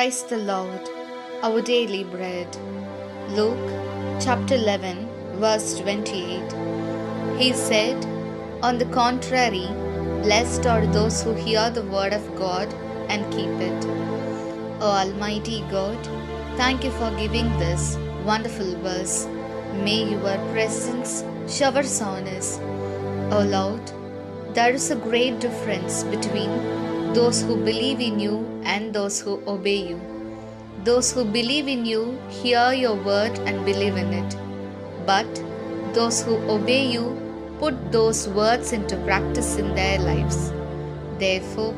Christ the Lord, our daily bread. Luke chapter 11, verse 28. He said, "On the contrary, blessed are those who hear the word of God and keep it." O Almighty God, thank you for giving this wonderful verse. May your presence showers on us. O Lord, there is a great difference between those who believe in you and those who obey you. Those who believe in you hear your word and believe in it. But those who obey you put those words into practice in their lives. Therefore,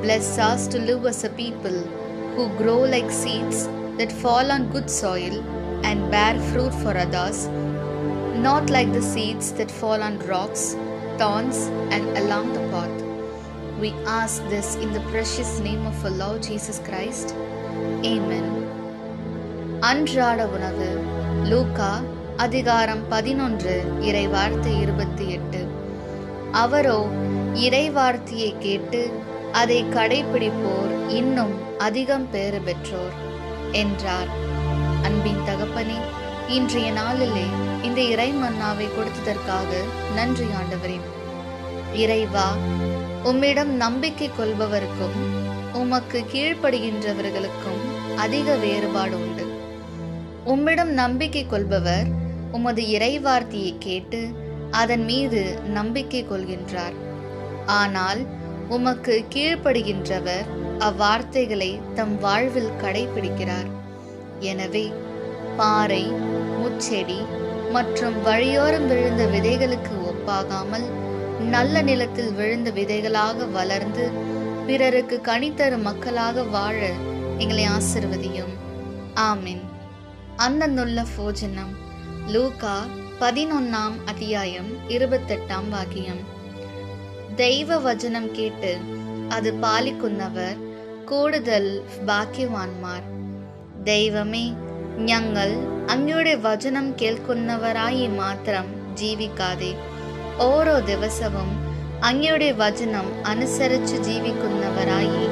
bless us to live as a people who grow like seeds that fall on good soil and bear fruit for others, not like the seeds that fall on rocks, thorns, and along the path. We ask this in the precious name of our Lord Jesus Christ. Amen. அன்றாட உணவு. லூக்கா அதிகாரம் 11 இறைவார்த்தை 28. அவரோ இறைவார்த்தையை கேட்டு அதை கடைபிடிப்போர் இன்னும் அதிகம் பேறு பெற்றோர் என்றார். அன்பின் தகப்பனே, இன்றைய நாளிலே இந்த இறை மன்னாவை கொடுத்ததற்காக நன்றி ஆண்டவரே. இறைவா, உம்மிடம் நம்பிக்கை கொள்பவருக்கும் உமக்கு கீழ்ப்படுகின்றவர்களுக்கும் அதிக வேறுபாடு உண்டு. உம்மிடம் நம்பிக்கை கொள்பவர் உமது இறைவார்த்தையை கேட்டு அதன் மீது நம்பிக்கை கொள்கின்றார். ஆனால் உமக்கு கீழ்ப்படுகின்றவர் அவ்வார்த்தைகளை தம் வாழ்வில் கடைபிடிக்கிறார். எனவே பாறை, முச்செடி மற்றும் வழியோரம் விழுந்த விதைகளுக்கு ஒப்பாகாமல் நல்ல நிலத்தில் விழுந்த விதைகளாக வளர்ந்து பிறருக்கு கனி தரும் மக்களாக வாழ எங்களை ஆசிர்வதியும். ஆமீன். அன்னந்துள்ள போஜனம். லூக்கா 11 அத்தியாயம் 28 வாக்கியம். ദൈവ വചനം കേട്ട് അത് പാലിക്കുന്നവർ കൂടുതൽ ഭാഗ്യവാന്മാർ. ദൈവമേ, ഞങ്ങൾ അങ്ങയുടെ വചനം കേൾക്കുന്നവരായി മാത്രം ജീവിക്കാതെ ഓരോ ദിവസവും അങ്ങയുടെ വചനം അനുസരിച്ച് ജീവിക്കുന്നവരായി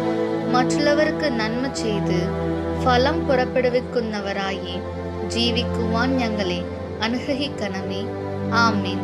മറ്റുള്ളവർക്ക് നന്മ ചെയ്ത് ഫലം പുറപ്പെടുവിക്കുന്നവരായി ജീവിക്കുവാൻ ഞങ്ങളെ അനുഗ്രഹിക്കണമേ. ആമീൻ.